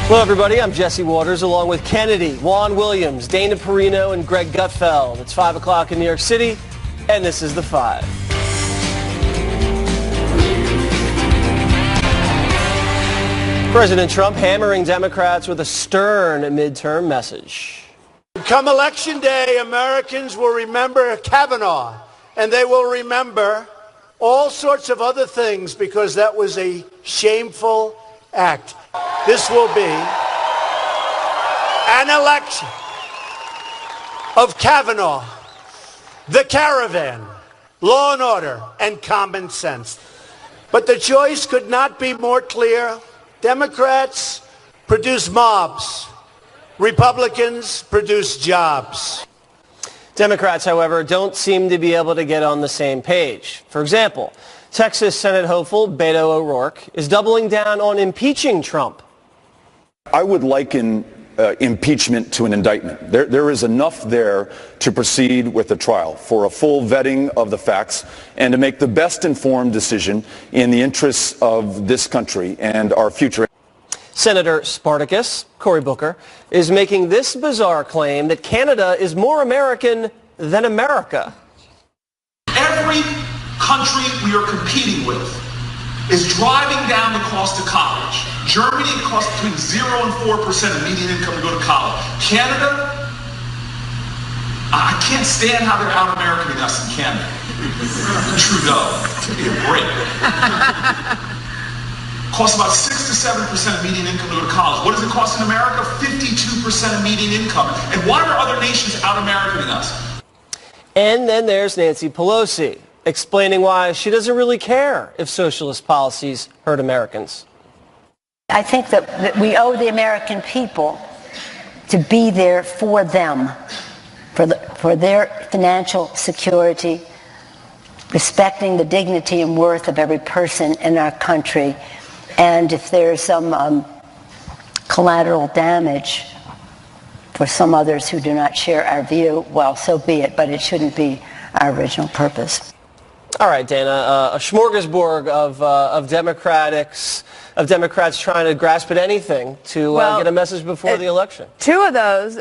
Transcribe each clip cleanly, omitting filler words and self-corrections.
Hello, everybody. I'm Jesse Waters, along with Kennedy, Juan Williams, Dana Perino, and Greg Gutfeld. It's 5 o'clock in New York City, and this is The Five. President Trump hammering Democrats with a stern midterm message. Come Election Day, Americans will remember Kavanaugh, and they will remember all sorts of other things because that was a shameful act. This will be an election of Kavanaugh, the caravan, law and order, and common sense. But the choice could not be more clear. Democrats produce mobs. Republicans produce jobs. Democrats, however, don't seem to be able to get on the same page. For example, Texas Senate hopeful Beto O'Rourke is doubling down on impeaching Trump. I would liken impeachment to an indictment. There is enough there to proceed with the trial for a full vetting of the facts and to make the best informed decision in the interests of this country and our future. Senator Spartacus, Cory Booker, is making this bizarre claim that Canada is more American than America. Every country we are competing with is driving down the cost of college. Germany, it costs between 0 and 4% of median income to go to college. Canada, I can't stand how they're out-Americaning us in Canada. Trudeau, give me a break. Costs about 6 to 7% of median income to go to college. What does it cost in America? 52% of median income. And why are other nations out-Americaning us? And then there's Nancy Pelosi, explaining why she doesn't really care if socialist policies hurt Americans. I think that we owe the American people to be there for them, for their financial security, respecting the dignity and worth of every person in our country. And if there's some collateral damage for some others who do not share our view, well, so be it, but it shouldn't be our original purpose. All right, Dana, a smorgasbord of Democrats trying to grasp at anything to get a message before the election. Two of those,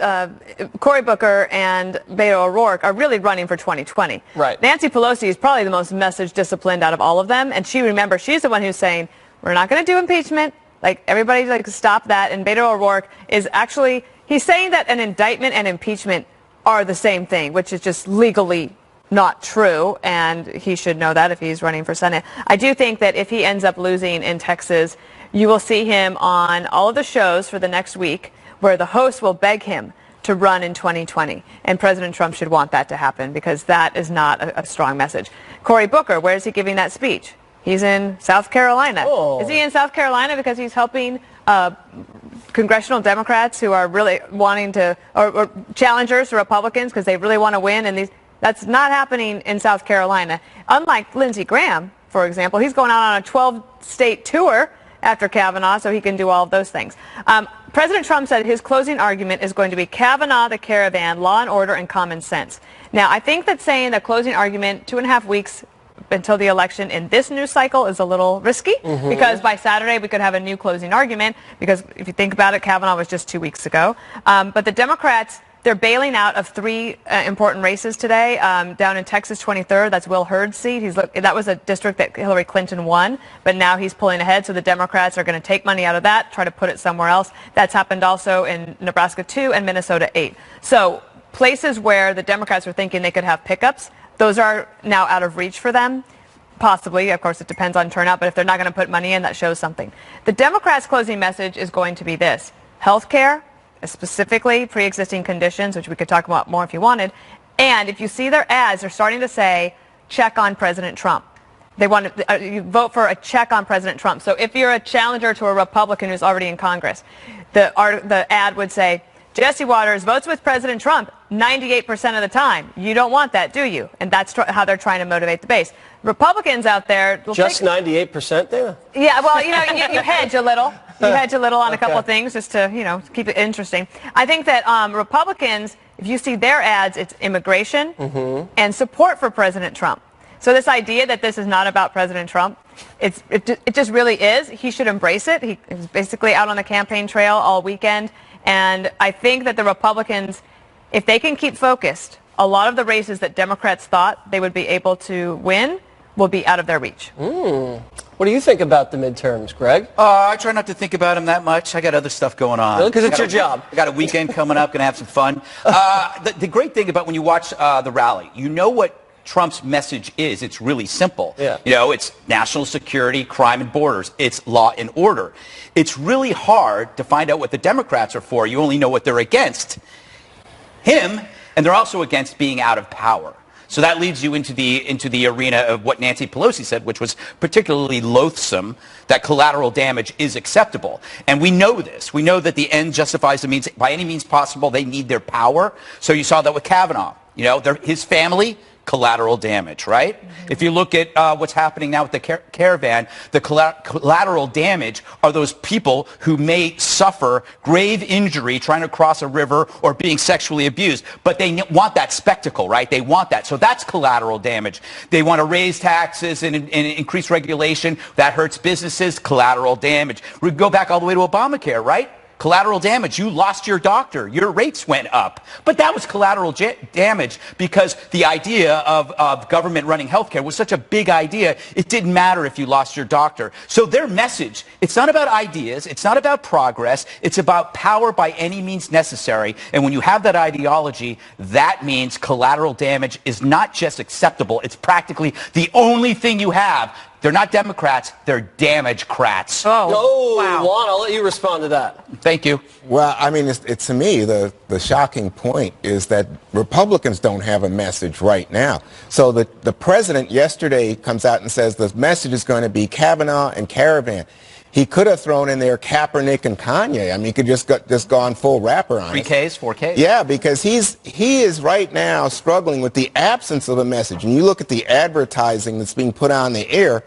Cory Booker and Beto O'Rourke, are really running for 2020. Right. Nancy Pelosi is probably the most message disciplined out of all of them, and she's the one who's saying, we're not going to do impeachment. Like, everybody, stop that. And Beto O'Rourke is actually, he's saying that an indictment and impeachment are the same thing, which is just legally not true, and he should know that if he's running for Senate. I do think that if he ends up losing in Texas, you will see him on all of the shows for the next week where the host will beg him to run in 2020. And President Trump should want that to happen because that is not a strong message. Cory Booker, where is he giving that speech? He's in South Carolina. Oh. Is he in South Carolina because he's helping congressional Democrats who are really wanting to, or challengers to Republicans because they really want to win? And that's not happening in South Carolina. Unlike Lindsey Graham, for example, he's going out on a 12-state tour after Kavanaugh, so he can do all of those things. President Trump said his closing argument is going to be Kavanaugh, the caravan, law and order, and common sense. Now, I think that saying a closing argument 2.5 weeks until the election in this news cycle is a little risky because by Saturday we could have a new closing argument because if you think about it, Kavanaugh was just 2 weeks ago. But the Democrats, they're bailing out of 3 important races today. Down in Texas 23rd, that's Will Hurd's seat. That was a district that Hillary Clinton won, but now he's pulling ahead, so the Democrats are going to take money out of that, try to put it somewhere else. That's happened also in Nebraska 2 and Minnesota 8. So places where the Democrats were thinking they could have pickups, those are now out of reach for them. Possibly. Of course, it depends on turnout, but if they're not going to put money in, that shows something. The Democrats' closing message is going to be this. Health care, specifically pre-existing conditions, which we could talk about more if you wanted. And if you see their ads, they're starting to say, check on President Trump. They want you vote for a check on President Trump. So if you're a challenger to a Republican who's already in Congress, the ad would say, Jesse Waters votes with President Trump 98% of the time. You don't want that, do you? And that's how they're trying to motivate the base. Republicans out there... Just 98% there? Yeah, well, you hedge a little. You hedge a little on a couple of things just to, keep it interesting. I think that Republicans, if you see their ads, it's immigration and support for President Trump. So this idea that this is not about President Trump, It just really is. He should embrace it. He was basically out on the campaign trail all weekend. And I think that the Republicans, if they can keep focused, a lot of the races that Democrats thought they would be able to win will be out of their reach. What do you think about the midterms, Greg? I try not to think about them that much. I got other stuff going on. Really? Because it's your job. I got a weekend coming up, going to have some fun. The great thing about when you watch the rally, you know what Trump's message is. It's really simple. Yeah. You know, it's national security, crime and borders. It's law and order. It's really hard to find out what the Democrats are for. You only know what they're against. Him, and they're also against being out of power. So that leads you into the arena of what Nancy Pelosi said, which was particularly loathsome, that collateral damage is acceptable. And we know this. We know that the end justifies the means. By any means possible, they need their power. So you saw that with Kavanaugh. You know, his family, collateral damage, right? If you look at what's happening now with the caravan, the collateral damage are those people who may suffer grave injury trying to cross a river or being sexually abused, but they want that spectacle, right? They want that. So that's collateral damage. They want to raise taxes and increase regulation. That hurts businesses, collateral damage. We go back all the way to Obamacare, right? Collateral damage. You lost your doctor. Your rates went up. But that was collateral damage because the idea of government running healthcare was such a big idea, it didn't matter if you lost your doctor. So their message, it's not about ideas. It's not about progress. It's about power by any means necessary. And when you have that ideology, that means collateral damage is not just acceptable. It's practically the only thing you have. They're not Democrats. They're damage-crats. Oh, wow. Juan, I'll let you respond to that. Thank you. Well, I mean, to me, the shocking point is that Republicans don't have a message right now. So the president yesterday comes out and says the message is going to be Kavanaugh and Caravan. He could have thrown in there Kaepernick and Kanye. I mean, he could just gone full rapper on it. 3Ks, 4Ks? Yeah, because he is right now struggling with the absence of a message. And you look at the advertising that's being put on the air,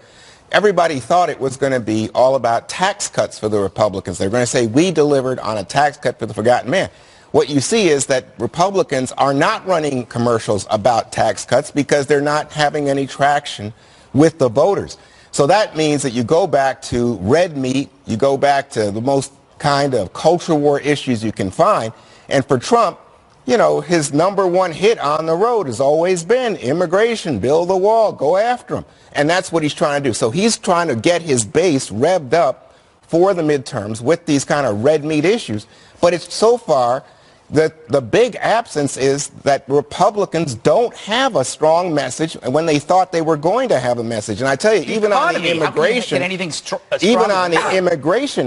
everybody thought it was going to be all about tax cuts for the Republicans. They're going to say, we delivered on a tax cut for the forgotten man. What you see is that Republicans are not running commercials about tax cuts because they're not having any traction with the voters. So that means that you go back to red meat, you go back to the most kind of culture war issues you can find. And for Trump, you know, his number one hit on the road has always been immigration, build the wall, go after him. And that's what he's trying to do. So he's trying to get his base revved up for the midterms with these kind of red meat issues. But it's so far the big absence is that Republicans don't have a strong message when they thought they were going to have a message. And I tell you, even on the immigration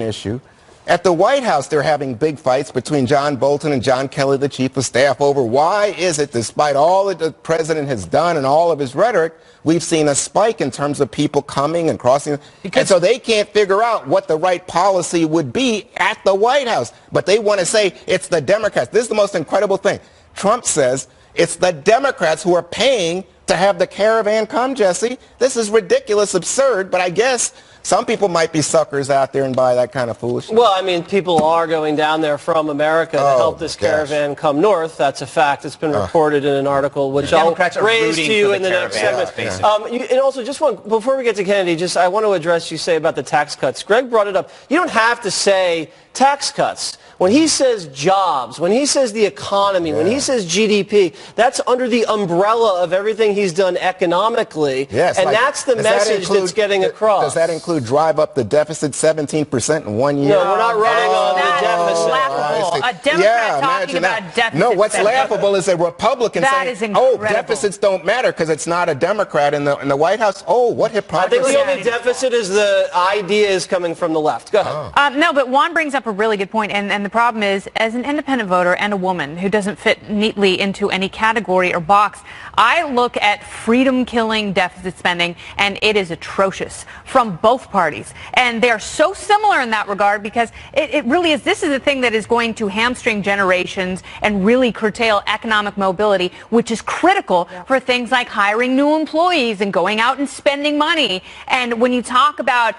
issue, at the White House, they're having big fights between John Bolton and John Kelly, the chief of staff, over why is it, despite all that the president has done and all of his rhetoric, we've seen a spike in terms of people coming and crossing. And so they can't figure out what the right policy would be at the White House. But they want to say it's the Democrats. This is the most incredible thing. Trump says it's the Democrats who are paying to have the caravan come, Jesse. This is ridiculous, absurd, but I guess some people might be suckers out there and buy that kind of foolishness. Well, I mean, people are going down there from America to help this caravan come north. That's a fact. It's been reported in an article, which I'll raise to you in the next segment. And also, just one, before we get to Kennedy, I want to address you say about the tax cuts. Greg brought it up. You don't have to say tax cuts. When he says jobs, when he says the economy, when he says GDP, that's under the umbrella of everything he's done economically. Yes, and that's the message that's getting across. Does that include drive up the deficit 17% in 1 year? No, we're not running on the deficit. Laughable. A Democrat talking about deficit. No, what's laughable is a Republican saying, oh, deficits don't matter because it's not a Democrat in the White House. Oh, what hypocrisy. I think the only deficit is the idea is coming from the left. Go ahead. No, but Juan brings up a really good point, and the problem is, as an independent voter and a woman who doesn't fit neatly into any category or box, I look at freedom-killing deficit spending, and it is atrocious from both both parties. And they're so similar in that regard because it really is, this is the thing that is going to hamstring generations and really curtail economic mobility, which is critical for things like hiring new employees and going out and spending money. And when you talk about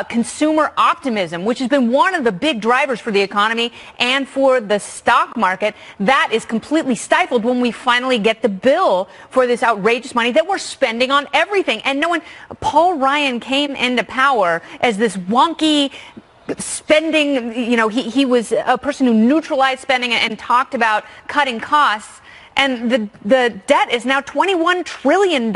consumer optimism, which has been one of the big drivers for the economy and for the stock market, that is completely stifled when we finally get the bill for this outrageous money that we're spending on everything. And no one, Paul Ryan came into power as this wonky spending, you know, he was a person who neutralized spending and talked about cutting costs. And the debt is now $21 trillion.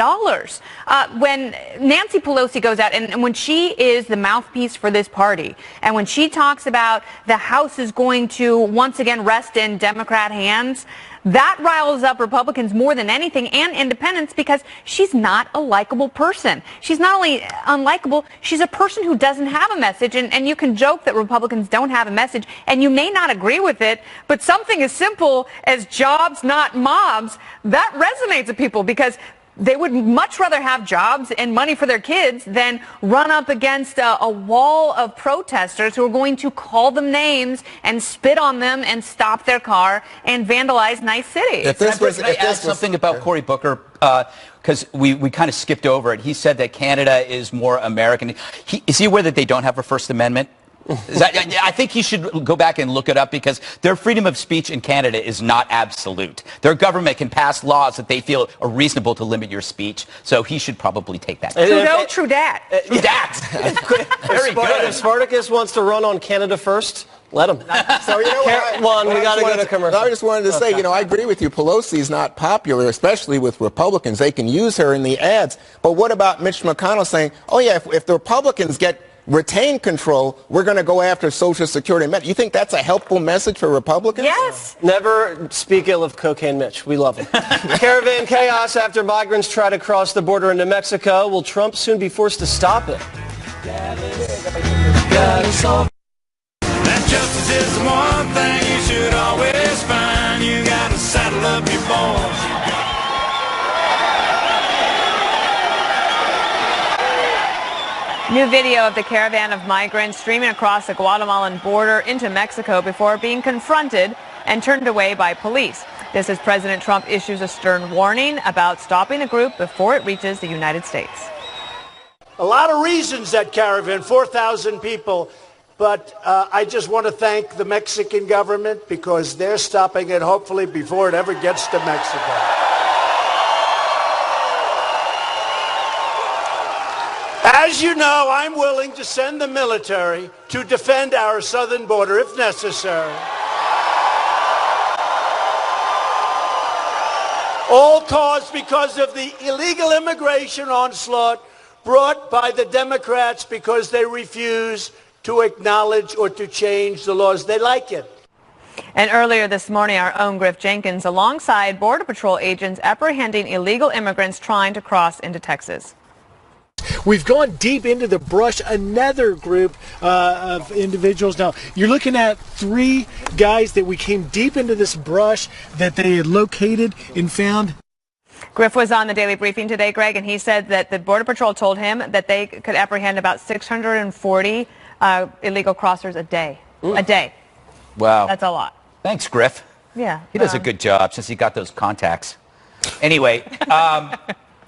When Nancy Pelosi goes out, and when she is the mouthpiece for this party, and when she talks about the House is going to once again rest in Democrat hands, that riles up Republicans more than anything, and independents, because she's not a likable person. She's not only unlikable, she's a person who doesn't have a message, and you can joke that Republicans don't have a message, and you may not agree with it, but something as simple as jobs, not mobs, that resonates with people because they would much rather have jobs and money for their kids than run up against a wall of protesters who are going to call them names and spit on them and stop their car and vandalize nice cities. Can I add something about Cory Booker? Because we kind of skipped over it. He said that Canada is more American. Is he aware that they don't have a First Amendment? I think he should go back and look it up because their freedom of speech in Canada is not absolute. Their government can pass laws that they feel are reasonable to limit your speech, so he should probably take that. True dat. Very good. If Spartacus wants to run on Canada first, let him. So, you know what? We got to go to commercial. I just wanted to say, you know, I agree with you. Pelosi's not popular, especially with Republicans. They can use her in the ads. But what about Mitch McConnell saying, oh, yeah, if the Republicans retain control, we're going to go after Social Security. You think that's a helpful message for Republicans? Yes. Never speak ill of Cocaine Mitch. We love him. Caravan chaos after migrants try to cross the border into Mexico. Will Trump soon be forced to stop it? That justice is the one thing you should always find. You got to saddle up your boys. New video of the caravan of migrants streaming across the Guatemalan border into Mexico before being confronted and turned away by police. This as President Trump issues a stern warning about stopping the group before it reaches the United States. A lot of reasons that caravan, 4,000 people, but I just want to thank the Mexican government because they're stopping it hopefully before it ever gets to Mexico. As you know, I'm willing to send the military to defend our southern border if necessary. All caused because of the illegal immigration onslaught brought by the Democrats because they refuse to acknowledge or to change the laws. They like it. And earlier this morning, our own Griff Jenkins, alongside Border Patrol agents apprehending illegal immigrants trying to cross into Texas. We've gone deep into the brush, another group of individuals. Now, you're looking at 3 guys that we came deep into this brush that they had located and found. Griff was on the Daily Briefing today, Greg, and he said that the Border Patrol told him that they could apprehend about 640 illegal crossers a day. A day. Wow. That's a lot. Thanks, Griff. Yeah. He does a good job since he got those contacts. Anyway,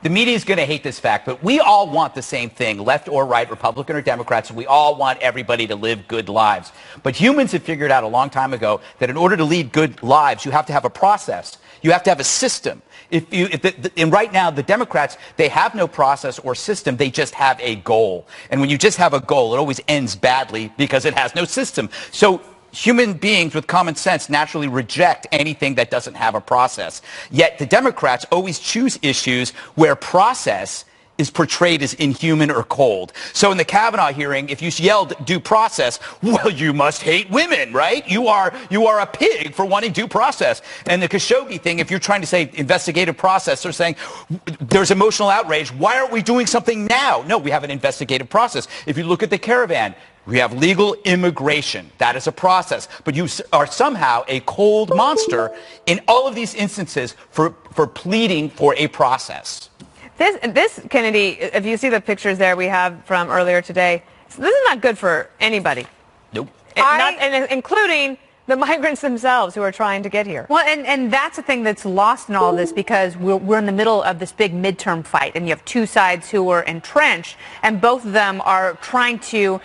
the media is going to hate this fact, but we all want the same thing, left or right, Republican or Democrats. We all want everybody to live good lives. But humans have figured out a long time ago that in order to lead good lives, you have to have a process. You have to have a system. And right now, the Democrats, they have no process or system. They just have a goal. And when you just have a goal, it always ends badly because it has no system. So human beings with common sense naturally reject anything that doesn't have a process. Yet the Democrats always choose issues where process is portrayed as inhuman or cold. So in the Kavanaugh hearing, if you yelled due process, well, you must hate women, right? You are a pig for wanting due process. And the Khashoggi thing, if you're trying to say investigative process, they're saying there's emotional outrage. Why aren't we doing something now? No, we have an investigative process. If you look at the caravan, we have legal immigration. That is a process. But you are somehow a cold monster in all of these instances for pleading for a process. This, Kennedy, if you see the pictures there we have from earlier today, this is not good for anybody. Nope. Including the migrants themselves who are trying to get here. Well, and that's the thing that's lost in all this, because we're in the middle of this big midterm fight, and you have two sides who are entrenched, and both of them are trying to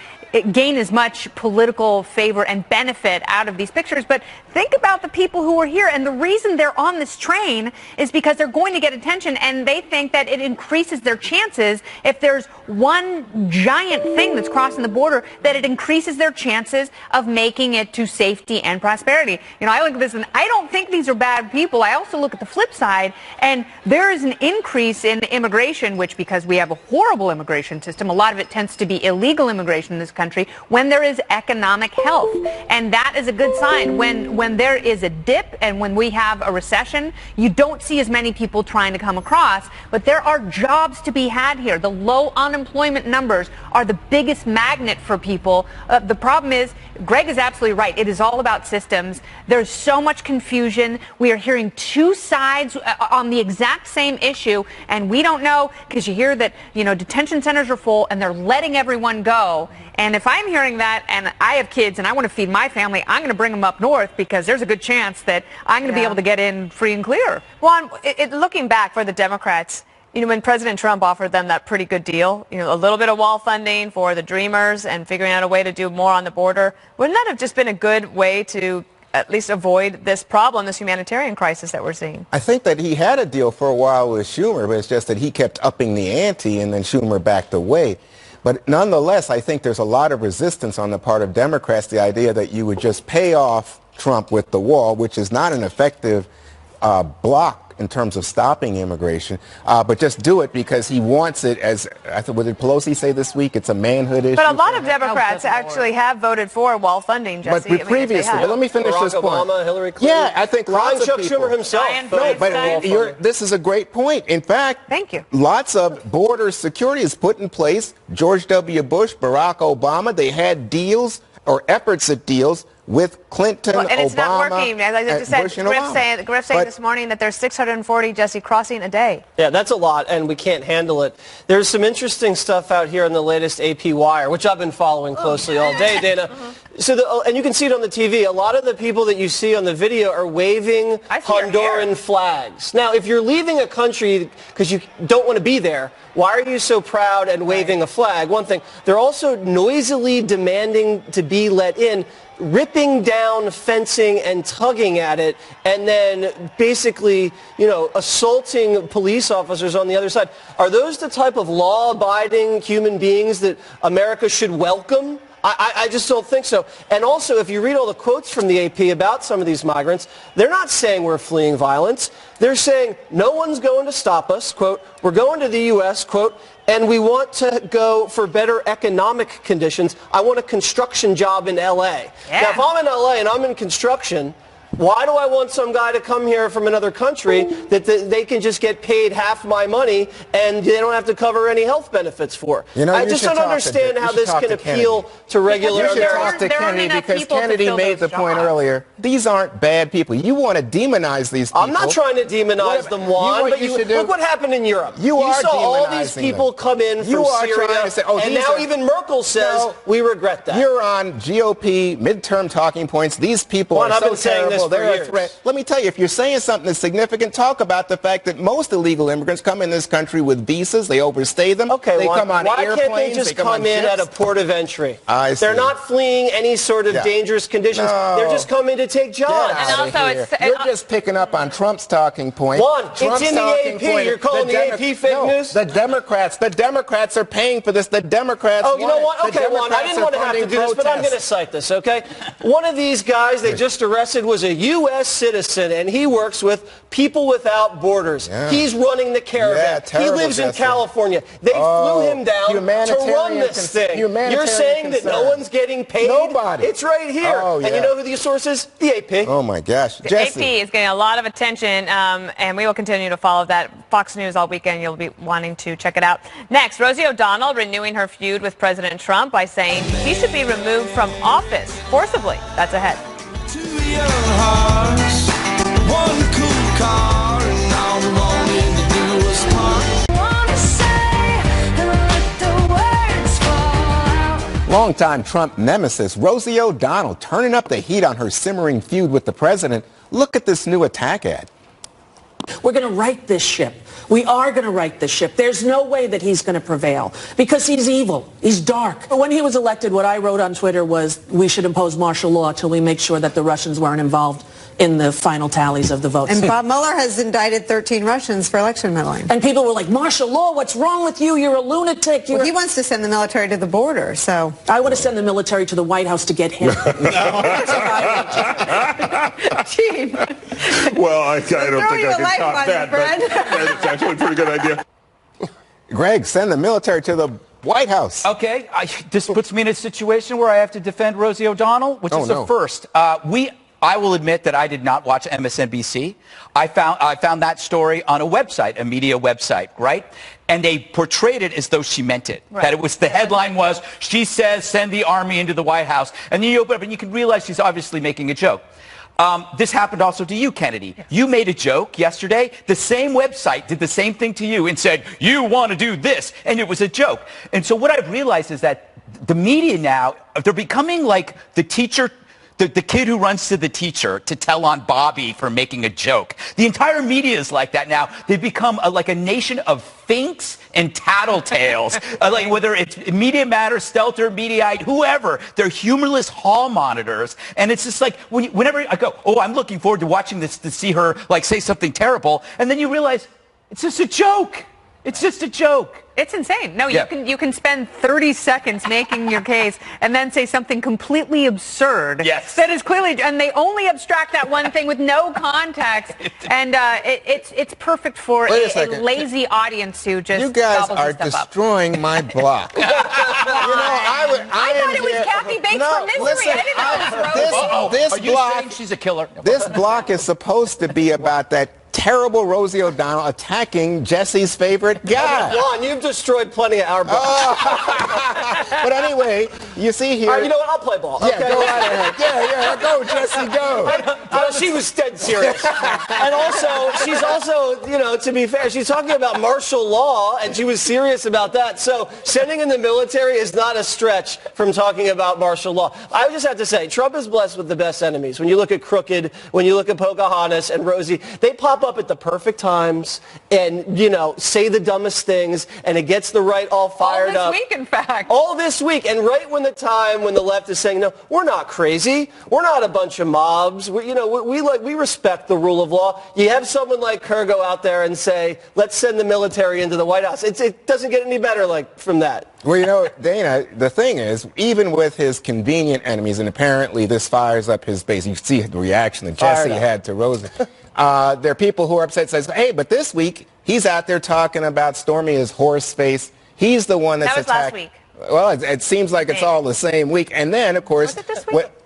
gain as much political favor and benefit out of these pictures. But think about the people who are here, and the reason they're on this train is because they're going to get attention, and they think that it increases their chances. If there's one giant thing that's crossing the border, that it increases their chances of making it to safety and prosperity. You know, I look at this and I don't think these are bad people. I also look at the flip side, and there is an increase in immigration, which, because we have a horrible immigration system, a lot of it tends to be illegal immigration in this country, when there is economic health. And that is a good sign. When there is a dip and when we have a recession, you don't see as many people trying to come across, but there are jobs to be had here. The low unemployment numbers are the biggest magnet for people. The problem is, Greg is absolutely right. It is all about systems. There's so much confusion. We are hearing two sides on the exact same issue, and we don't know, because you hear that, you know, detention centers are full and they're letting everyone go. And if I'm hearing that, and I have kids and I want to feed my family, I'm going to bring them up north, because there's a good chance that I'm going to be able to get in free and clear. Well, looking back for the Democrats, you know, when President Trump offered them that pretty good deal, you know, a little bit of wall funding for the Dreamers and figuring out a way to do more on the border, wouldn't that have just been a good way to at least avoid this problem, this humanitarian crisis that we're seeing? I think that he had a deal for a while with Schumer, but it's just that he kept upping the ante and then Schumer backed away. But nonetheless, I think there's a lot of resistance on the part of Democrats, the idea that you would just pay off Trump with the wall, which is not an effective block in terms of stopping immigration, but just do it because he wants it as, what did Pelosi say this week? It's a manhood issue. But a lot of Democrats actually have voted for wall funding, Jesse. But previously, but let me finish this point. Obama, Hillary Clinton. Yeah, I think lots of Chuck people. Schumer himself. No, but this is a great point. In fact, thank you. Lots of border security is put in place. George W. Bush, Barack Obama, they had deals or efforts at deals with Clinton, and it's Obama, not working. As I just said, Griff saying this morning that there's 640, Jesse, crossing a day. Yeah, that's a lot, and we can't handle it. There's some interesting stuff out here in the latest AP Wire, which I've been following closely all day, Dana. So, and you can see it on the TV. A lot of the people that you see on the video are waving Honduran flags. Now, if you're leaving a country because you don't want to be there, why are you so proud and waving a flag? One thing. They're also noisily demanding to be let in, ripping down fencing and tugging at it, and then basically, you know, assaulting police officers on the other side. Are those the type of law-abiding human beings that America should welcome? I just don't think so. And also, if you read all the quotes from the AP about some of these migrants, they're not saying we're fleeing violence. They're saying no one's going to stop us, quote, we're going to the U.S., quote, and we want to go for better economic conditions. I want a construction job in L.A. Yeah. Now, if I'm in L.A. and I'm in construction, why do I want some guy to come here from another country that they can just get paid half my money and they don't have to cover any health benefits for? You know, I just don't understand how this can appeal to regular Americans. You should talk to Kennedy because Kennedy made the point earlier. These aren't bad people. You want to demonize these people. I'm not trying to demonize them, Juan, but look what happened in Europe. You saw all these people come in from Syria, and now even Merkel says we regret that. You're on GOP midterm talking points. These people are so terrible. They're a threat. Let me tell you, if you're saying something that's significant, talk about the fact that most illegal immigrants come in this country with visas. They overstay them. Okay, they come on airplanes. Why can't they just come in at a port of entry? They're not fleeing any sort of dangerous conditions. No. They're just coming to take jobs. And also, you're just picking up on Trump's talking point. Juan, it's in the AP. You're calling the AP fake news? The Democrats are paying for this. The Democrats. Oh, you know what? Okay, Juan, I didn't want to have to do this, but I'm going to cite this, okay? One of these guys they just arrested was a U.S. citizen, and he works with People Without Borders. Yeah. He's running the caravan. He lives in California. They flew him down to run this thing. You're saying that no one's getting paid? Nobody. It's right here. Oh, yeah. And you know who the source is? The AP. Oh, my gosh. The AP is getting a lot of attention, and we will continue to follow that. Fox News all weekend. You'll be wanting to check it out. Next, Rosie O'Donnell renewing her feud with President Trump by saying he should be removed from office forcibly. That's ahead. Two young hearts, one cool car, and all we wanted to do was park. Longtime Trump nemesis Rosie O'Donnell turning up the heat on her simmering feud with the president. Look at this new attack ad. We're going to right this ship. We are going to right this ship. There's no way that he's going to prevail because he's evil. He's dark. When he was elected, what I wrote on Twitter was we should impose martial law till we make sure that the Russians weren't involved in the final tallies of the votes. And Bob Mueller has indicted 13 Russians for election meddling. And people were like, martial law, what's wrong with you? You're a lunatic. Well, he wants to send the military to the border, so... I want to send the military to the White House to get him. Gene. Well, I don't think I can top that, but it's actually a pretty good idea. Greg, send the military to the White House. Okay, this puts me in a situation where I have to defend Rosie O'Donnell, which is a first. I will admit that I did not watch MSNBC. I found that story on a website, a media website, right? And they portrayed it as though she meant it. Right. That it was, the headline was, she says send the army into the White House. And then you open up and you can realize she's obviously making a joke. This happened also to you, Kennedy. Yeah. You made a joke yesterday. The same website did the same thing to you and said, you want to do this. And it was a joke. And so what I've realized is that the media now, they're becoming like the teacher, the kid who runs to the teacher to tell on Bobby for making a joke. The entire media is like that now. They've become like a nation of finks and tattletales. Like whether it's Media Matters, Stelter, Mediaite, whoever, they're humorless hall monitors. And it's just like whenever I go, oh, I'm looking forward to watching this to see her like say something terrible, and then you realize it's just a joke. It's just a joke. It's insane. No, you can spend 30 seconds making your case and then say something completely absurd. Yes. That is clearly, and they only abstract that one thing with no context. And it's perfect for a lazy audience who just you guys are destroying my block. I thought it was Kathy Bates from Misery. Listen, I didn't know it was Rose. This are you block, saying she's a killer? This block is supposed to be about that terrible Rosie O'Donnell attacking Jesse's favorite guy. Juan, you've destroyed plenty of our balls. But anyway, you see here. All right, you know what? I'll play ball. Yeah, go right ahead. Yeah, go, Jesse, go. She was dead serious. And also, she's also, you know, to be fair, she's talking about martial law, and she was serious about that. So sending in the military is not a stretch from talking about martial law. I just have to say, Trump is blessed with the best enemies. When you look at Crooked, when you look at Pocahontas and Rosie, they pop up at the perfect times and, you know, say the dumbest things, and it gets the right all fired up. All this week, in fact. All this week. And right when the left is saying, no, we're not crazy. We're not a bunch of mobs. We respect the rule of law. You have someone like Kerr go out there and say, let's send the military into the White House. It doesn't get any better from that. Well, you know, Dana, the thing is, even with his convenient enemies, and apparently this fires up his base. You see the reaction that Jesse had to Rosie. There are people who are upset, says, hey, but this week he's out there talking about Stormy as horse face. He's the one that's attacked. That was last week. Well, it seems like it's all the same week. And then, of course,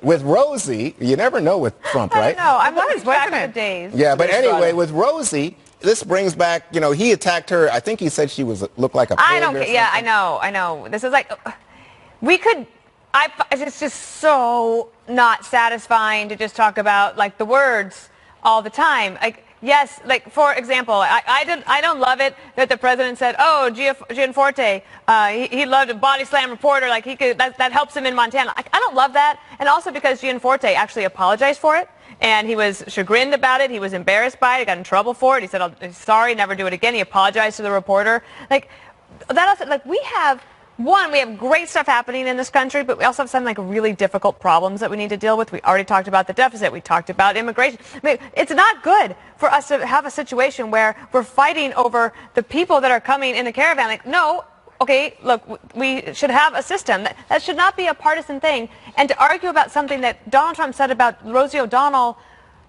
with Rosie, you never know with Trump, right? No, I'm not back in the days. Yeah, but anyway, with Rosie, this brings back, you know, he attacked her. I think he said she looked like a pig. I don't care. Yeah, I know. This is like, it's just so not satisfying to just talk about, like, the words all the time. Like, yes, like, for example, I don't love it that the president said, oh, Gianforte, he loved a body slam reporter, like, that helps him in Montana. Like, I don't love that. And also because Gianforte actually apologized for it. And he was chagrined about it. He was embarrassed by it. He got in trouble for it. He said, oh, sorry, never do it again. He apologized to the reporter. Like, that also, like, we have great stuff happening in this country, but we also have some, like, really difficult problems that we need to deal with. We already talked about the deficit. We talked about immigration. I mean, it's not good for us to have a situation where we're fighting over the people that are coming in the caravan. Like, no. Okay, look, we should have a system. That should not be a partisan thing. And to argue about something that Donald Trump said about Rosie O'Donnell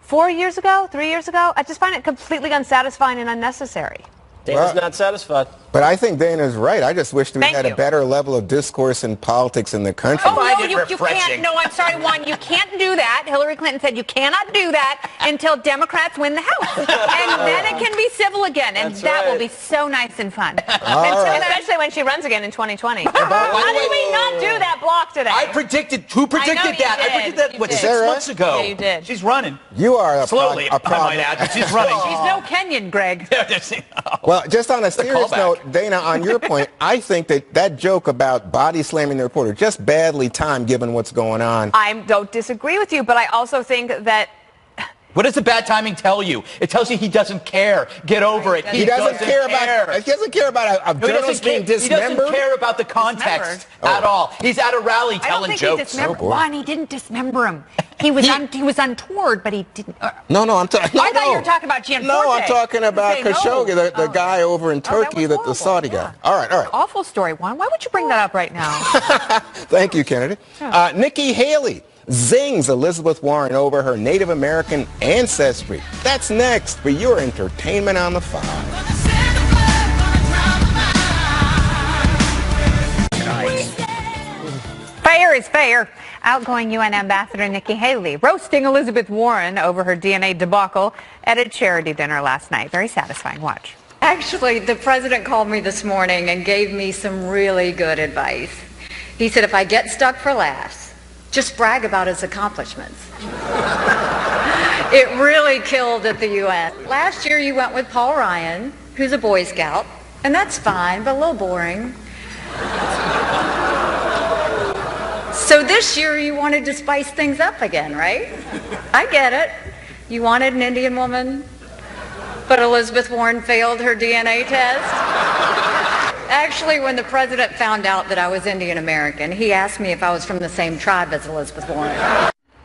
3 years ago, I just find it completely unsatisfying and unnecessary. Dana's not satisfied. But I think Dana's right. I just wish we had a better level of discourse in politics in the country. Oh, no, you can't. No, I'm sorry, Juan. You can't do that. Hillary Clinton said you cannot do that until Democrats win the House. And then it can be civil again. And that will be so nice and fun. Especially when she runs again in 2020. How do we not do that, Block? walk today. I predicted. Who predicted that? I predicted that, what, 6 months ago? Yeah, you did. She's running. You are slowly, I might add, but she's running. She's no Kenyan, Greg. Well, just on a serious note, Dana, on your point, I think that joke about body slamming the reporter, just badly timed given what's going on. I don't disagree with you, but I also think that... What does the bad timing tell you? It tells you he doesn't care. Get over it. He doesn't care about. He doesn't care about a journalist being dismembered. He doesn't care about the context at all. He's at a rally telling jokes. He didn't dismember him. He was untoward, but he didn't. No, I'm talking. I thought you were talking about Gianforte. No, I'm talking about Khashoggi, the guy over in Turkey, the Saudi guy. All right. Awful story, Juan. Why would you bring that up right now? Thank you, Kennedy. Nikki Haley zings Elizabeth Warren over her Native American ancestry. That's next for your entertainment on the 5. Fair is fair. Outgoing UN Ambassador Nikki Haley roasting Elizabeth Warren over her DNA debacle at a charity dinner last night. Very satisfying. Watch. Actually, the president called me this morning and gave me some really good advice. He said, if I get stuck for laughs, just brag about his accomplishments. It really killed at the UN. Last year you went with Paul Ryan, who's a Boy Scout, and that's fine, but a little boring. So this year you wanted to spice things up again, right? I get it. You wanted an Indian woman, but Elizabeth Warren failed her DNA test. Actually, when the president found out that I was Indian American, he asked me if I was from the same tribe as Elizabeth Warren.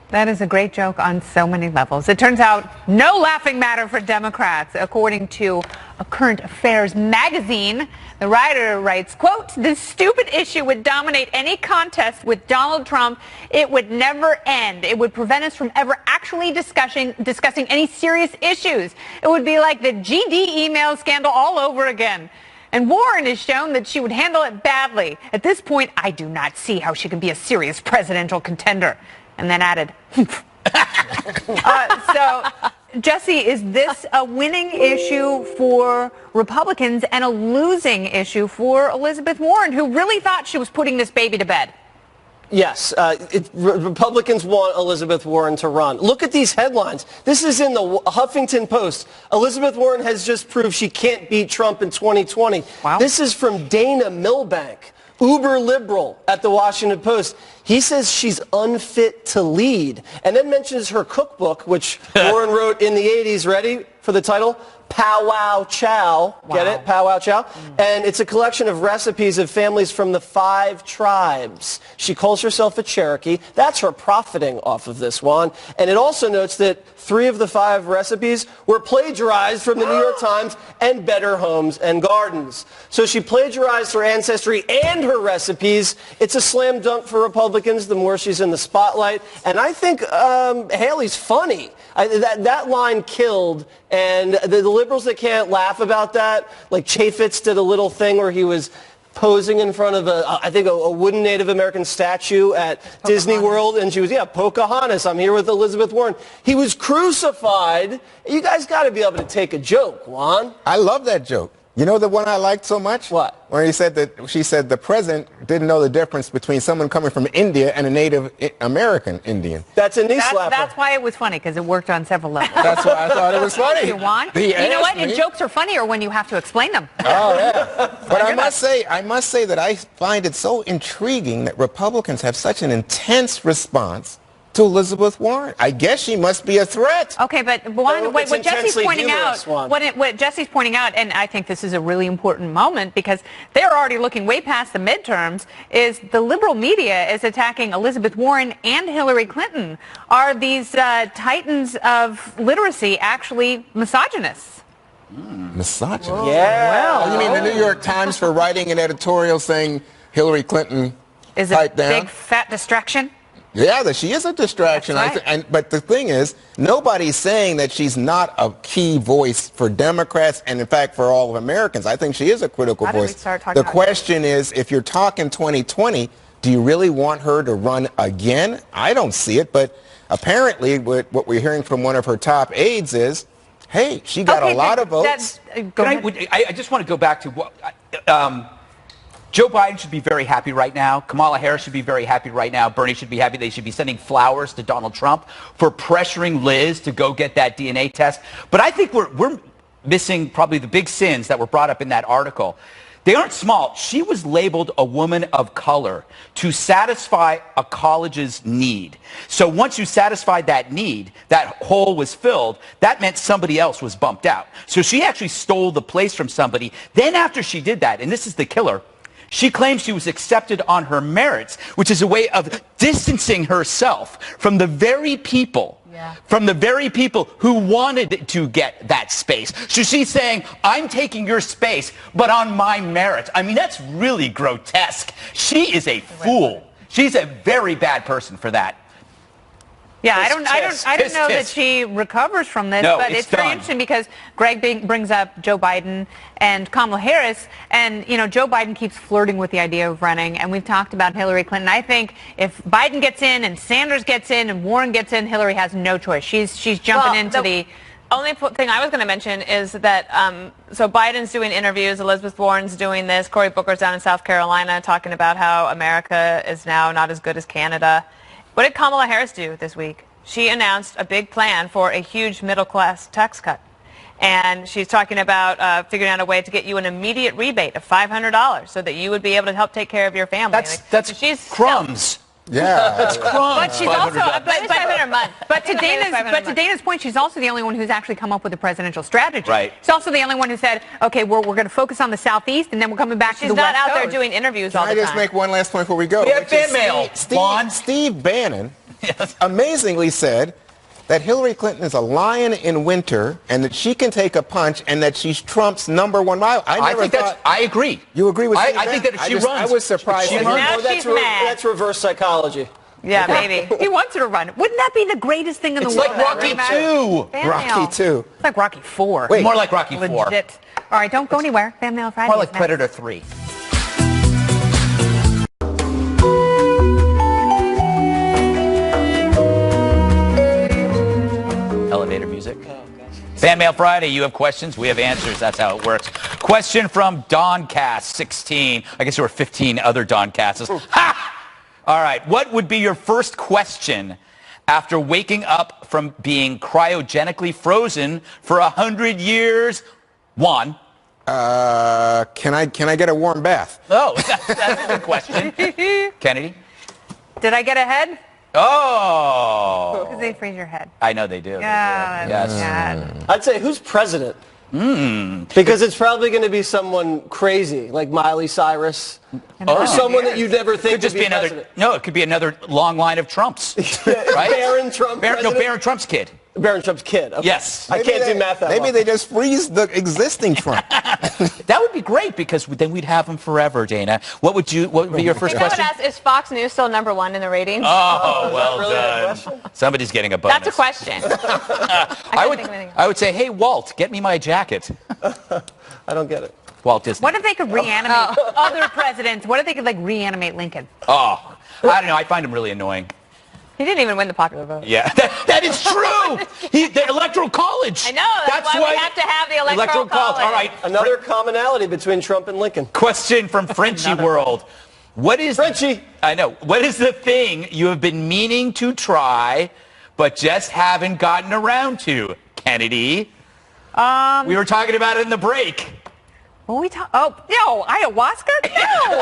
That is a great joke on so many levels. It turns out no laughing matter for Democrats. According to a Current Affairs magazine, the writer writes, quote, this stupid issue would dominate any contest with Donald Trump. It would never end. It would prevent us from ever actually discussing any serious issues. It would be like the GD email scandal all over again. And Warren has shown that she would handle it badly. At this point, I do not see how she can be a serious presidential contender. And then added, so, Jesse, is this a winning issue for Republicans and a losing issue for Elizabeth Warren, who really thought she was putting this baby to bed? Yes, Republicans want Elizabeth Warren to run. Look at these headlines. This is in the Huffington Post. Elizabeth Warren has just proved she can't beat Trump in 2020. Wow. This is from Dana Milbank, uber liberal at the Washington Post. He says she's unfit to lead, and then mentions her cookbook, which Warren wrote in the 80s. Ready for the title? Pow Wow Chow. Wow. Get it? Pow Wow Chow. And it's a collection of recipes of families from the 5 tribes. She calls herself a Cherokee. That's her profiting off of this one. And it also notes that 3 of the 5 recipes were plagiarized from the New York Times and Better Homes and Gardens. So she plagiarized her ancestry and her recipes. It's a slam dunk for Republicans the more she's in the spotlight. And I think Haley's funny. That line killed, and the liberals that can't laugh about that, like Chaffetz did a little thing where he was posing in front of a wooden Native American statue at Disney World, and she was, Pocahontas, I'm here with Elizabeth Warren. He was crucified. You guys got to be able to take a joke, Juan. I love that joke. You know the one I liked so much? What? Where she said the president didn't know the difference between someone coming from India and a Native American Indian. That's a knee slapper. That's why it was funny, because it worked on several levels. That's why I thought it was funny. You know what? And jokes are funnier when you have to explain them. Oh, yeah. But I must say that I find it so intriguing that Republicans have such an intense response to Elizabeth Warren. I guess she must be a threat. Okay, but what Jesse's pointing out, and I think this is a really important moment because they're already looking way past the midterms, is the liberal media is attacking Elizabeth Warren and Hillary Clinton. Are these titans of literacy actually misogynists? Misogynist? Yeah. Well, you mean the New York Times for writing an editorial saying Hillary Clinton is a big fat distraction? Yeah, that she is a distraction. Right. But the thing is, nobody's saying that she's not a key voice for Democrats and, in fact, for all of Americans. I think she is a critical voice. The question is, if you're talking 2020, do you really want her to run again? I don't see it, but apparently what we're hearing from one of her top aides is, hey, she got a lot of votes. I just want to go back to what... Joe Biden should be very happy right now. Kamala Harris should be very happy right now. Bernie should be happy. They should be sending flowers to Donald Trump for pressuring Liz to go get that DNA test. But I think we're missing probably the big sins that were brought up in that article. They aren't small. She was labeled a woman of color to satisfy a college's need. So once you satisfied that need, that hole was filled, that meant somebody else was bumped out. So she actually stole the place from somebody. Then after she did that, and this is the killer, she claims she was accepted on her merits, which is a way of distancing herself from the very people who wanted to get that space. So she's saying, I'm taking your space, but on my merit. I mean, that's really grotesque. She is a fool. She's a very bad person for that. Yeah, I don't know that she recovers from this, No, but it's very interesting because Greg brings up Joe Biden and Kamala Harris, and you know Joe Biden keeps flirting with the idea of running, and we've talked about Hillary Clinton. I think if Biden gets in and Sanders gets in and Warren gets in, Hillary has no choice. She's jumping into the only thing I was going to mention is that so Biden's doing interviews, Elizabeth Warren's doing this, Cory Booker's down in South Carolina talking about how America is now not as good as Canada. What did Kamala Harris do this week? She announced a big plan for a huge middle-class tax cut. And she's talking about figuring out a way to get you an immediate rebate of $500 so that you would be able to help take care of your family. That's crumbs. Yeah. That's crumbs. But she's also, $500 a month. But to Dana's point, she's also the only one who's actually come up with a presidential strategy. Right. She's also the only one who said, okay, we're going to focus on the Southeast, and then we're coming back to the West She's not out there Coast. doing interviews all the time. Can I just make one last point before we go? We have fan mail. Steve Bannon amazingly said that Hillary Clinton is a lion in winter and that she can take a punch and that she's Trump's #1 rival. I agree. You agree with Steve I think that if she runs. I was surprised. Now she's mad. That's reverse psychology. Yeah, maybe. He wants her to run. Wouldn't that be the greatest thing in the It's world? like Rocky 2. Rocky 2. It's like Rocky 4. Wait. More like Rocky 4. Legit. All right, don't go anywhere. Fan Mail Friday. More like Predator 3. Elevator music. Fan Mail Friday, you have questions, we have answers. That's how it works. Question from Doncast16. I guess there were 15 other Doncastes. Ha! All right, what would be your first question after waking up from being cryogenically frozen for 100 years? Juan. Can I get a warm bath? Oh, that's a good question. Kennedy? Did I get ahead? Oh. Because they freeze your head. I know they do. Yeah. Yes. I'd say, who's president? Because it's probably going to be someone crazy, like Miley Cyrus, or someone that you'd never think Could just would be another. president. No, it could be another long line of Trumps. Right? Barron Trump. Barron Trump's kid. Barron Trump's kid. Okay. Yes. I can't do math that Maybe well. they just freeze the existing Trump. That would be great because then we'd have him forever, Dana. What would be your first I would question? ask, is Fox News still #1 in the ratings? Oh, well really a done. Somebody's getting a bonus. That's a question. I would say, hey, Walt, get me my jacket. I don't get it. Walt Disney. What if they could reanimate other presidents? What if they could, like, reanimate Lincoln? Oh, I don't know. I find him really annoying. He didn't even win the popular vote. Yeah, that is true. The Electoral College. I know. That's why we have to have the Electoral College. All right. Another commonality between Trump and Lincoln. Question from Frenchie World. What is Frenchie? I know. What is the thing you have been meaning to try, but just haven't gotten around to, Kennedy? We were talking about it in the break. Oh, no, ayahuasca? No.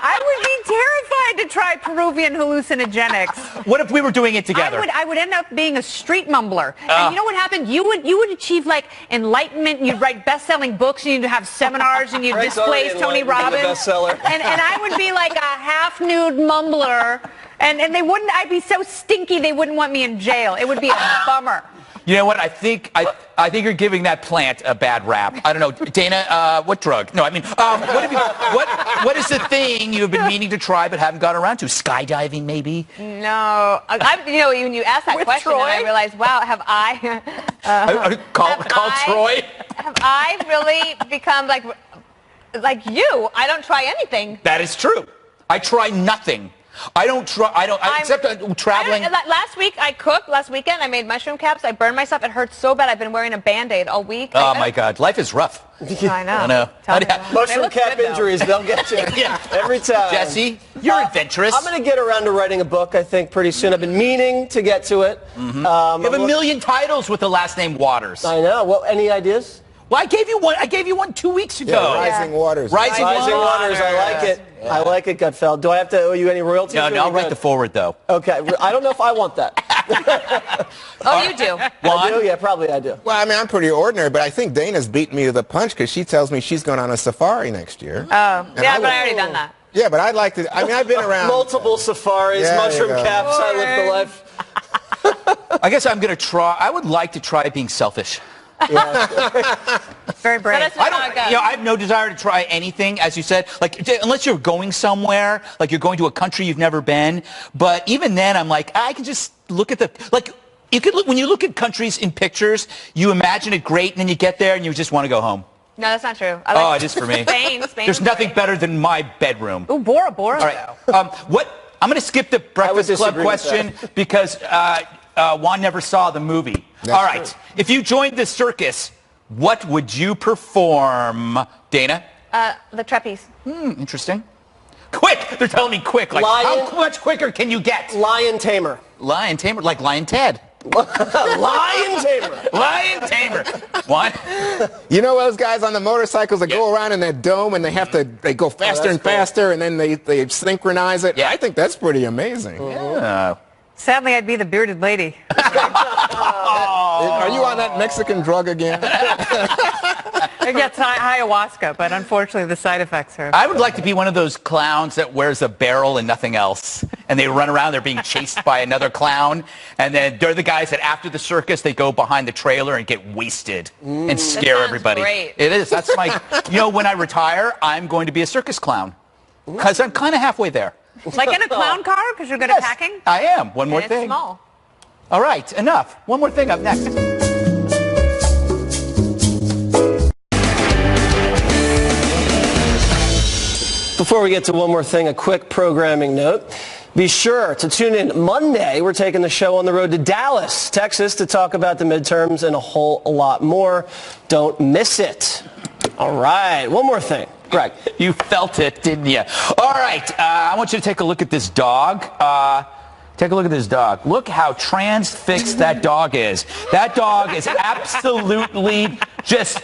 I would be terrified to try Peruvian hallucinogenics. What if we were doing it together? I would end up being a street mumbler. And you know what happened? You would achieve, like, enlightenment, and you'd write best-selling books, and you'd have seminars, and you'd displace Tony Robbins. And I would be like a half-nude mumbler, and I'd be so stinky they wouldn't want me in jail. It would be a bummer. You know what? I think you're giving that plant a bad rap. I don't know, Dana. What drug? No, I mean, what is the thing you have been meaning to try but haven't got around to? Skydiving, maybe? No, when you asked that question, and I realized, wow, have I? Call Troy. Have I really become like you? I don't try anything. That is true. I try nothing. I don't try. Except traveling. Last week I cooked. Last weekend I made mushroom caps. I burned myself. It hurts so bad. I've been wearing a Band-Aid all week. Oh my God, life is rough. I know. Mushroom cap injuries, they'll get you every time. Jesse, you're adventurous. I'm going to get around to writing a book, I think, pretty soon. I've been meaning to get to it. You have a million titles with the last name Waters. I know. Well, any ideas? Well, I gave you one 2 weeks ago. Yeah, Rising Waters. Rising Waters. I like it. Yeah. I like it, Gutfeld. Do I have to owe you any royalties? No, I'll write the forward, though. Okay. I don't know if I want that. Oh, you do? I do? Yeah, probably I do. Well, I mean, I'm pretty ordinary, but I think Dana's beating me to the punch because she tells me she's going on a safari next year. Oh, yeah, but I already done that. Yeah, but I'd like to. I mean, I've been around. Multiple safaris, mushroom caps. I live the life. I guess I'm going to try. I would like to try being selfish. Yeah. Very brave. I have no desire to try anything, as you said, like unless you're going somewhere, like you're going to a country you've never been. But even then, I'm like, I can just look at you could look when you look at countries in pictures, you imagine it great, and then you get there and you just want to go home. No, that's not true. It is for me. Spain There's nothing better than my bedroom. Ooh, Bora Bora. All right. I'm going to skip the Breakfast Club question because Juan never saw the movie. All right. True. If you joined the circus, what would you perform, Dana? The trapeze. Interesting. Quick! They're telling me quick. Like, how much quicker can you get? Lion tamer. Lion tamer, like Lion Ted. Lion tamer. Lion tamer. What? You know those guys on the motorcycles that go around in that dome and they go faster and faster and then they synchronize it? Yeah. I think that's pretty amazing. Yeah. Sadly, I'd be the bearded lady. Are you on that Mexican drug again? It gets ayahuasca, but unfortunately the side effects are... I would like to be one of those clowns that wears a barrel and nothing else. And they run around, they're being chased by another clown. And then they're the guys that after the circus, they go behind the trailer and get wasted and scare everybody. Great. It is. That's my... when I retire, I'm going to be a circus clown. Because I'm kind of halfway there. Like in a clown car, because you're good at packing? I am. One more thing. It's small. All right, enough. One more thing up next. Before we get to one more thing, a quick programming note. Be sure to tune in Monday. We're taking the show on the road to Dallas, Texas, to talk about the midterms and a whole lot more. Don't miss it. All right, one more thing. Greg. You felt it, didn't you? All right, I want you to take a look at this dog. Take a look at this dog. Look how transfixed that dog is. That dog is absolutely just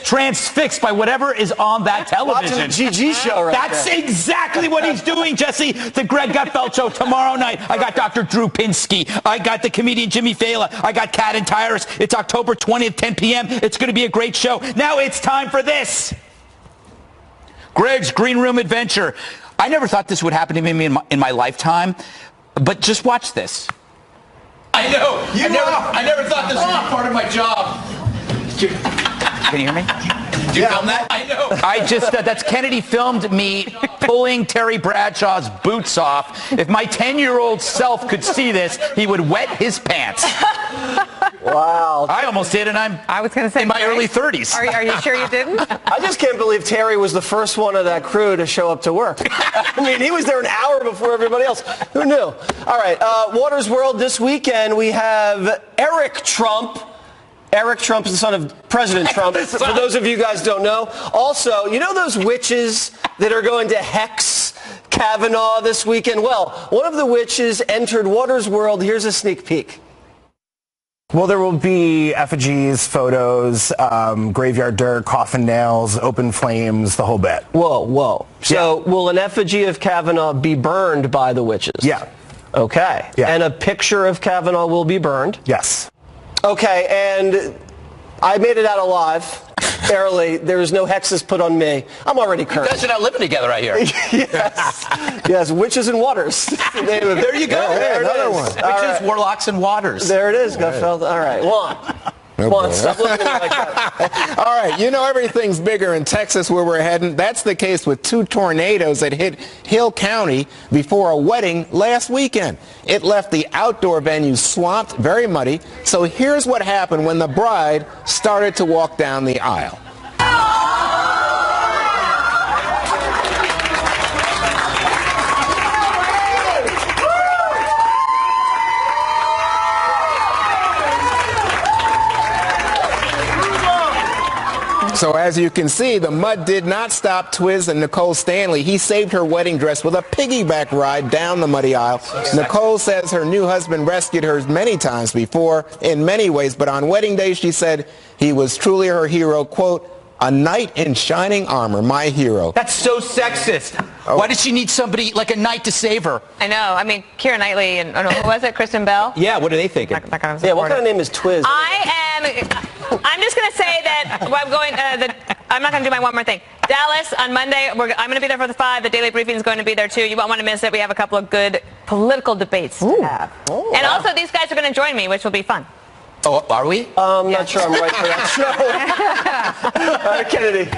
transfixed by whatever is on that television. Watching the GG show right That's there. exactly what he's doing, Jesse. The Greg Gutfeld Show tomorrow night. I got Dr. Drew Pinsky. I got the comedian Jimmy Fallon. I got Cat and Tyrus. It's October 20th, 10 p.m. It's going to be a great show. Now it's time for this. Greg's Green Room Adventure. I never thought this would happen to me in my lifetime, but just watch this. I know. I never thought this would be part of my job. Can you hear me? Did you film that? I know. That's Kennedy filmed me pulling Terry Bradshaw's boots off. If my 10-year-old self could see this, he would wet his pants. Wow. I almost did, and I was going to say in my early 30s. Are you sure you didn't? I just can't believe Terry was the first one of that crew to show up to work. I mean, he was there an hour before everybody else. Who knew? All right, Waters World this weekend, we have Eric Trump. Eric Trump is the son of President Trump, for those of you guys don't know. Also, you know those witches that are going to hex Kavanaugh this weekend? Well, one of the witches entered Waters World. Here's a sneak peek. Well, there will be effigies, photos, graveyard dirt, coffin nails, open flames, the whole bit. Whoa. So will an effigy of Kavanaugh be burned by the witches? Yeah. Okay. Yeah. And a picture of Kavanaugh will be burned? Yes. Okay, and I made it out alive. Barely. There was no hexes put on me. I'm already cursed. You guys are not living together, I hear. Yes, witches and waters. There you go. There another one. Witches, warlocks, and waters. There it is, Gutfeld. All right, Juan. Come on, stop looking at me like that. All right, you know everything's bigger in Texas where we're heading. That's the case with 2 tornadoes that hit Hill County before a wedding last weekend. It left the outdoor venue swamped, very muddy. So here's what happened when the bride started to walk down the aisle. So as you can see, the mud did not stop Twiz and Nicole Stanley. He saved her wedding dress with a piggyback ride down the muddy aisle. Nicole says her new husband rescued her many times before in many ways, but on wedding day she said he was truly her hero, quote, a knight in shining armor, my hero. That's so sexist. Why does she need somebody like a knight to save her? I know. I mean, Keira Knightley and who was it? Kristen Bell? Yeah, what are they thinking? What kind of name is Twiz? I'm just going to say that I'm not going to do my one more thing. Dallas on Monday, I'm going to be there for the 5. The Daily Briefing is going to be there too. You won't want to miss it. We have a couple of good political debates to have. And also these guys are going to join me, which will be fun. Oh, are we? I'm not sure I'm right for that show. Kennedy.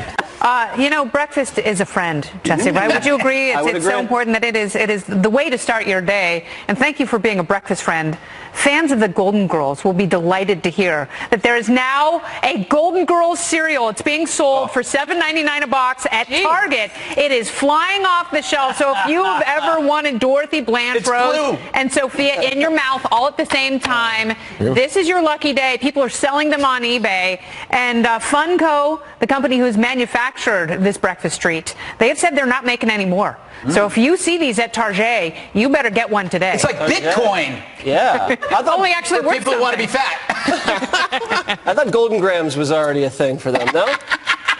Breakfast is a friend, Jesse, right? Would you agree? It's so important that it is the way to start your day. And thank you for being a breakfast friend. Fans of the Golden Girls will be delighted to hear that there is now a Golden Girls cereal. It's being sold for $7.99 a box at Target. It is flying off the shelf. So if you have ever wanted Dorothy Blanchard and Sophia in your mouth all at the same time, this is your lucky day. People are selling them on eBay. And Funko, the company who's manufactured this breakfast treat, they have said they're not making any more. So if you see these at Target, you better get one today. It's like Bitcoin. Yeah. I thought only actually for people who want to be fat. I thought Golden Grams was already a thing for them, no?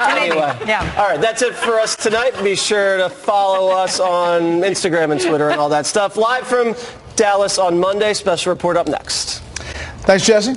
Anyway. Yeah. All right, that's it for us tonight. Be sure to follow us on Instagram and Twitter and all that stuff. Live from Dallas on Monday. Special report up next. Thanks, Jesse.